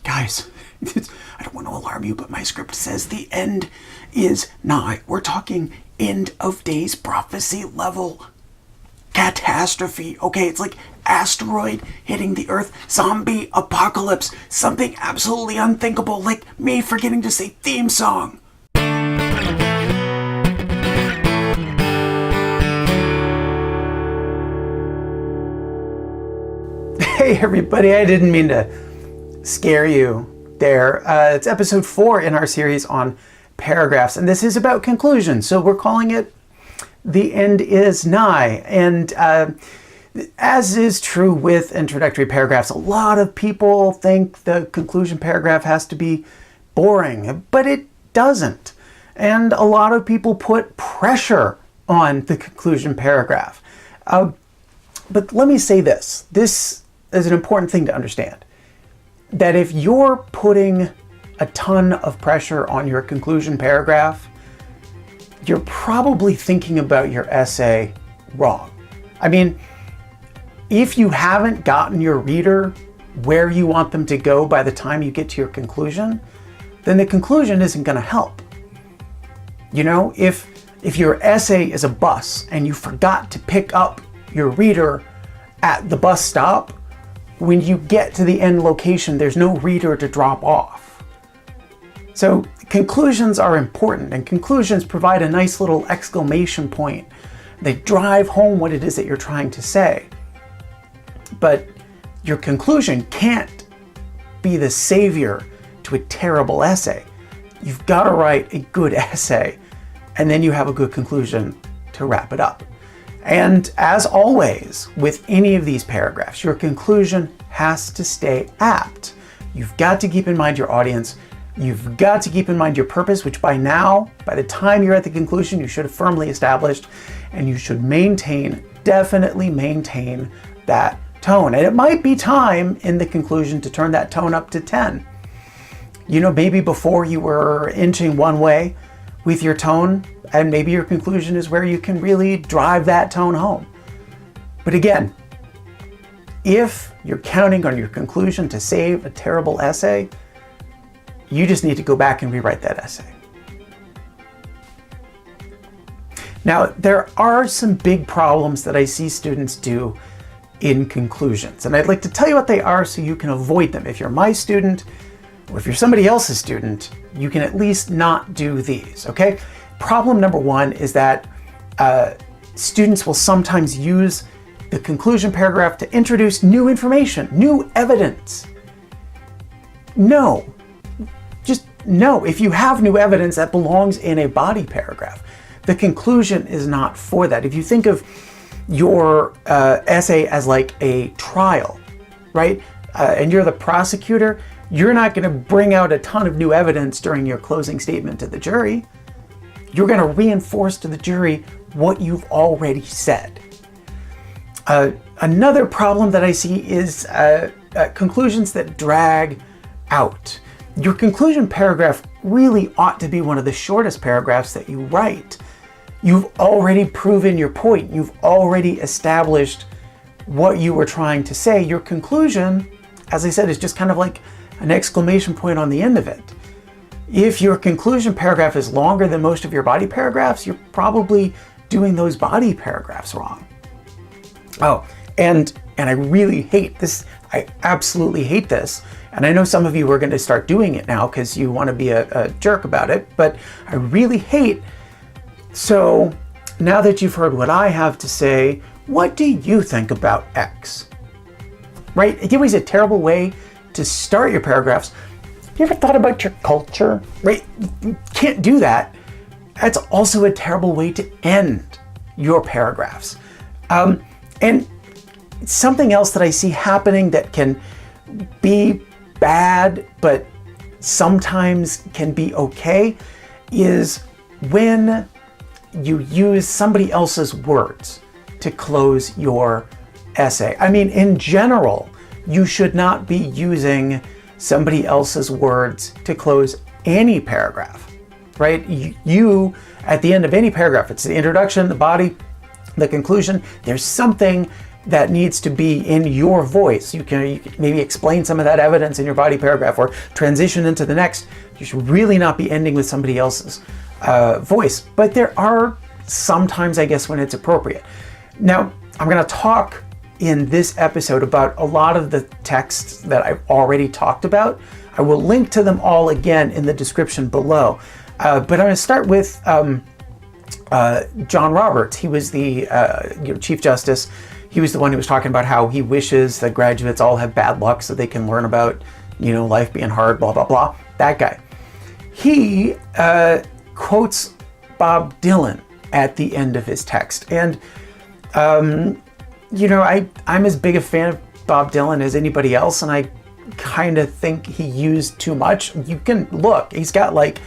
Guys, I don't want to alarm you, but my script says the end is nigh. We're talking end of days prophecy level catastrophe. Okay, it's like asteroid hitting the earth, zombie apocalypse, something absolutely unthinkable, like me forgetting to say theme song. Hey everybody, I didn't mean to scare you there. It's episode 4 in our series on paragraphs, and this is about conclusions, so we're calling it The End is Nigh. And as is true with introductory paragraphs, a lot of people think the conclusion paragraph has to be boring, but it doesn't. And a lot of people put pressure on the conclusion paragraph. But let me say this. This is an important thing to understand. That if you're putting a ton of pressure on your conclusion paragraph, you're probably thinking about your essay wrong. I mean, if you haven't gotten your reader where you want them to go by the time you get to your conclusion, then the conclusion isn't going to help. You know, if your essay is a bus and you forgot to pick up your reader at the bus stop, when you get to the end location, there's no reader to drop off. So conclusions are important, and conclusions provide a nice little exclamation point. They drive home what it is that you're trying to say. But your conclusion can't be the savior to a terrible essay. You've got to write a good essay, and then you have a good conclusion to wrap it up. And as always, with any of these paragraphs, your conclusion has to stay apt. You've got to keep in mind your audience. You've got to keep in mind your purpose, which by now, by the time you're at the conclusion, you should have firmly established, and you should definitely maintain that tone. And it might be time in the conclusion to turn that tone up to 10. You know, maybe before you were inching one way with your tone, and maybe your conclusion is where you can really drive that tone home. But again, if you're counting on your conclusion to save a terrible essay, you just need to go back and rewrite that essay. Now, there are some big problems that I see students do in conclusions, and I'd like to tell you what they are so you can avoid them. If you're my student, or if you're somebody else's student, you can at least not do these, okay? Problem number 1 is that students will sometimes use the conclusion paragraph to introduce new information, new evidence. No, just no. If you have new evidence, that belongs in a body paragraph. The conclusion is not for that. If you think of your essay as like a trial, right? And you're the prosecutor, you're not going to bring out a ton of new evidence during your closing statement to the jury. You're going to reinforce to the jury what you've already said. Another problem that I see is conclusions that drag out. Your conclusion paragraph really ought to be one of the shortest paragraphs that you write. You've already proven your point. You've already established what you were trying to say. Your conclusion, as I said, is just kind of like an exclamation point on the end of it. If your conclusion paragraph is longer than most of your body paragraphs, you're probably doing those body paragraphs wrong. Oh, and I really hate this. I absolutely hate this. And I know some of you are going to start doing it now because you want to be a jerk about it, but I really hate. So now that you've heard what I have to say, what do you think about X? Right? It always a terrible way to start your paragraphs. You ever thought about your culture? Right? You can't do that. That's also a terrible way to end your paragraphs. And something else that I see happening that can be bad, but sometimes can be okay, is when you use somebody else's words to close your essay. I mean, in general, you should not be using somebody else's words to close any paragraph, right? You, at the end of any paragraph, it's the introduction, the body, the conclusion, there's something that needs to be in your voice. You can maybe explain some of that evidence in your body paragraph or transition into the next. You should really not be ending with somebody else's voice. But there are sometimes, I guess, when it's appropriate. Now, I'm going to talk in this episode about a lot of the texts that I've already talked about. I will link to them all again in the description below. But I'm going to start with John Roberts. He was the Chief Justice. He was the one who was talking about how he wishes that graduates all have bad luck so they can learn about, life being hard, blah, blah, blah. That guy. He quotes Bob Dylan at the end of his text. And, I'm as big a fan of Bob Dylan as anybody else, and I kind of think he used too much. You can look, he's got like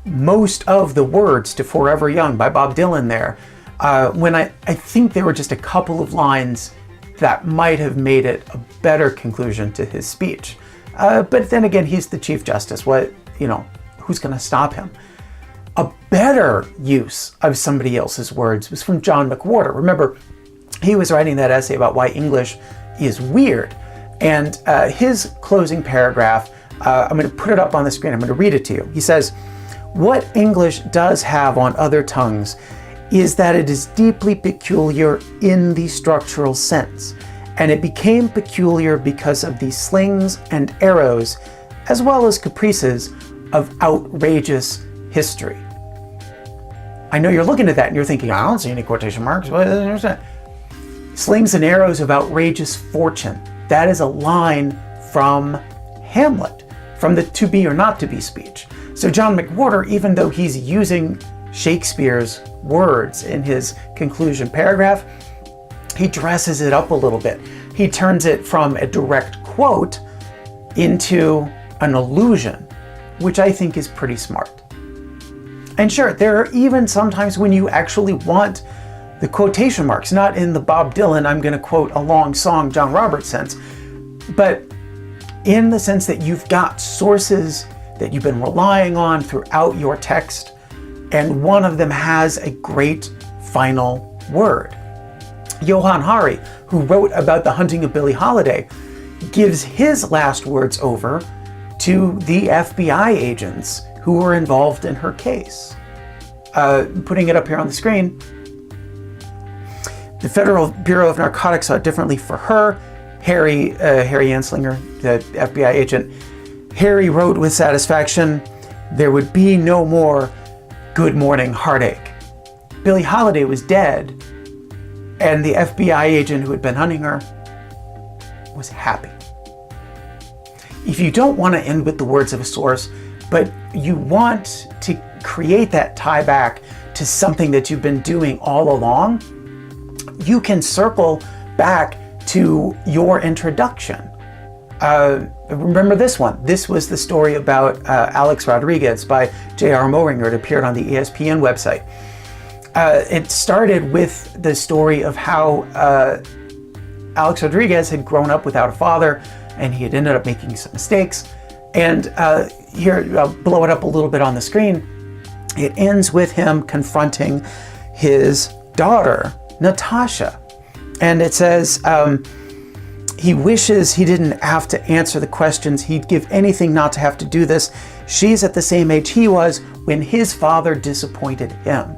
most of the words to Forever Young by Bob Dylan there. When I think there were just a couple of lines that might have made it a better conclusion to his speech. But then again, he's the Chief Justice. Who's going to stop him? A better use of somebody else's words was from John McWhorter. Remember, he was writing that essay about why English is weird. And his closing paragraph, I'm going to put it up on the screen. I'm going to read it to you. He says, "What English does have on other tongues is that it is deeply peculiar in the structural sense, and it became peculiar because of the slings and arrows, as well as caprices of outrageous history." I know you're looking at that and you're thinking, I don't see any quotation marks. Slings and arrows of outrageous fortune. That is a line from Hamlet, from the to be or not to be speech. So John McWhorter, even though he's using Shakespeare's words in his conclusion paragraph, he dresses it up a little bit. He turns it from a direct quote into an allusion, which I think is pretty smart. And sure, there are even sometimes when you actually want the quotation marks, not in the Bob Dylan, I'm going to quote a long song, John Roberts sense, but in the sense that you've got sources that you've been relying on throughout your text, and one of them has a great final word. Johann Hari, who wrote about the hunting of Billie Holiday, gives his last words over to the FBI agents who were involved in her case. Putting it up here on the screen, the Federal Bureau of Narcotics saw it differently for her. Harry Anslinger, the FBI agent, Harry wrote with satisfaction, "There would be no more good morning heartache." Billie Holiday was dead, and the FBI agent who had been hunting her was happy. If you don't want to end with the words of a source, but you want to create that tie back to something that you've been doing all along, you can circle back to your introduction. Remember this one. This was the story about Alex Rodriguez by J.R. Moehringer. It appeared on the ESPN website. It started with the story of how Alex Rodriguez had grown up without a father, and he had ended up making some mistakes. And here, I'll blow it up a little bit on the screen. It ends with him confronting his daughter, Natasha. And it says, he wishes he didn't have to answer the questions. He'd give anything not to have to do this. She's at the same age he was when his father disappointed him.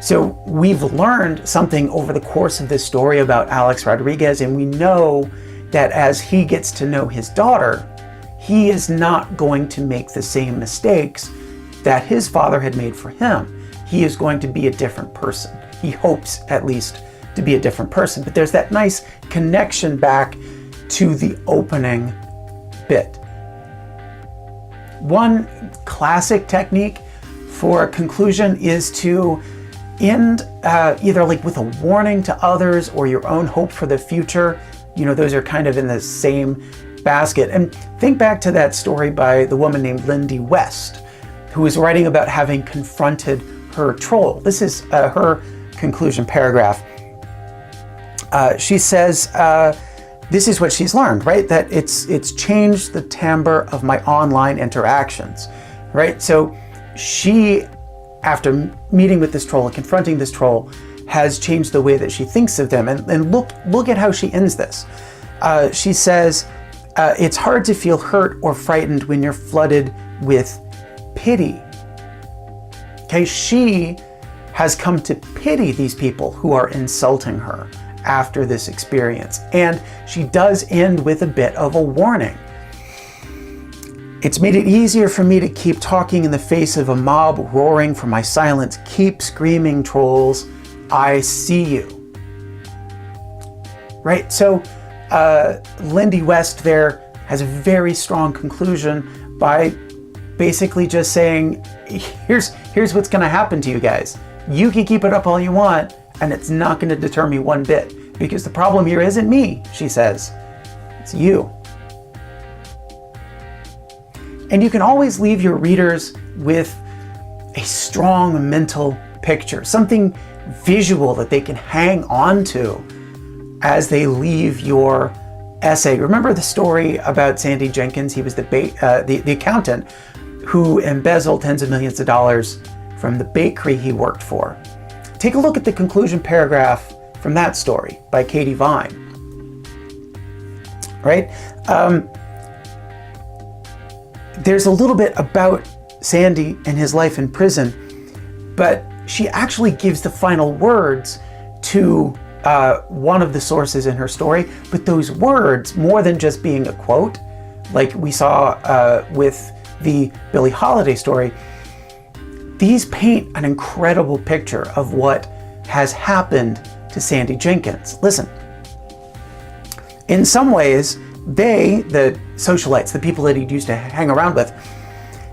So we've learned something over the course of this story about Alex Rodriguez, and we know that as he gets to know his daughter, he is not going to make the same mistakes that his father had made for him. He is going to be a different person. He hopes, at least, to be a different person. But there's that nice connection back to the opening bit. One classic technique for a conclusion is to end either like with a warning to others or your own hope for the future. Those are kind of in the same basket. And think back to that story by the woman named Lindy West, who was writing about having confronted her troll. This is her conclusion paragraph. She says, this is what she's learned, right? That it's changed the timbre of my online interactions, right? So she, after meeting with this troll and confronting this troll, has changed the way that she thinks of them. And look at how she ends this. She says, it's hard to feel hurt or frightened when you're flooded with pity. Okay, she has come to pity these people who are insulting her after this experience. And she does end with a bit of a warning. It's made it easier for me to keep talking in the face of a mob roaring for my silence. Keep screaming, trolls. I see you. Right? So Lindy West there has a very strong conclusion by basically just saying, here's what's going to happen to you guys. You can keep it up all you want, and it's not going to deter me one bit, because the problem here isn't me, she says. It's you. And you can always leave your readers with a strong mental picture, something visual that they can hang on to as they leave your essay. Remember the story about Sandy Jenkins? He was the accountant who embezzled tens of millions of dollars from the bakery he worked for. Take a look at the conclusion paragraph from that story by Katie Vine. Right? There's a little bit about Sandy and his life in prison, but she actually gives the final words to one of the sources in her story. But those words, more than just being a quote, like we saw with the Billie Holiday story, these paint an incredible picture of what has happened to Sandy Jenkins. Listen, in some ways, they, the socialites, the people that he'd used to hang around with,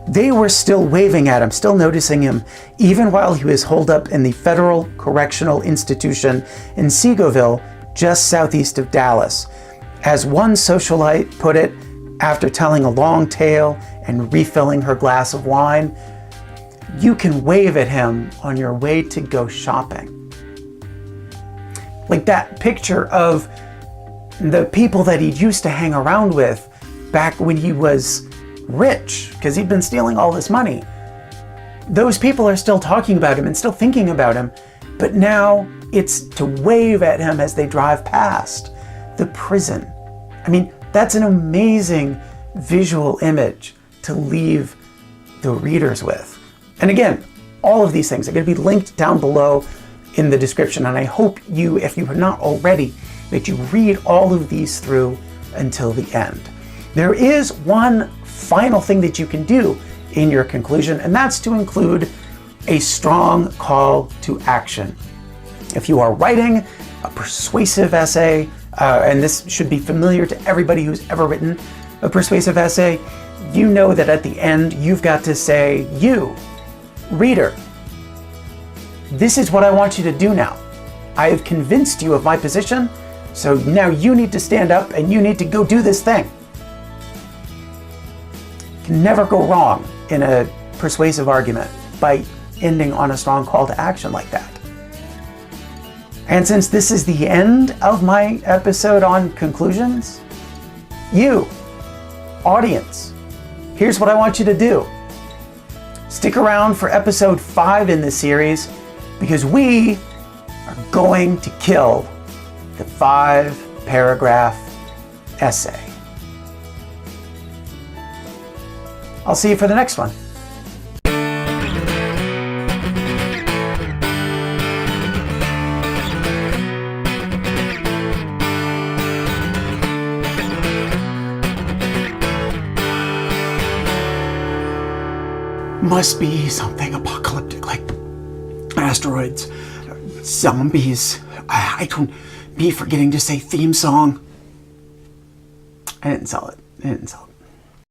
they were still waving at him, still noticing him, even while he was holed up in the Federal Correctional Institution in Seagoville, just southeast of Dallas. As one socialite put it, after telling a long tale and refilling her glass of wine, you can wave at him on your way to go shopping. Like that picture of the people that he used to hang around with back when he was rich, because he'd been stealing all this money. Those people are still talking about him and still thinking about him, but now it's to wave at him as they drive past the prison. I mean, that's an amazing visual image to leave the readers with. And again, all of these things are going to be linked down below in the description, and I hope you, if you have not already, that you read all of these through until the end. There is one final thing that you can do in your conclusion, and that's to include a strong call to action. If you are writing a persuasive essay, and this should be familiar to everybody who's ever written a persuasive essay, you know that at the end you've got to say, you, reader, this is what I want you to do now. I have convinced you of my position, so now you need to stand up and you need to go do this thing. You can never go wrong in a persuasive argument by ending on a strong call to action like that. And since this is the end of my episode on conclusions, you, audience, here's what I want you to do. Stick around for episode 5 in this series, because we are going to kill the 5-paragraph essay. I'll see you for the next one. Must be something apocalyptic, like asteroids, zombies. I don't be forgetting to say theme song. I didn't sell it.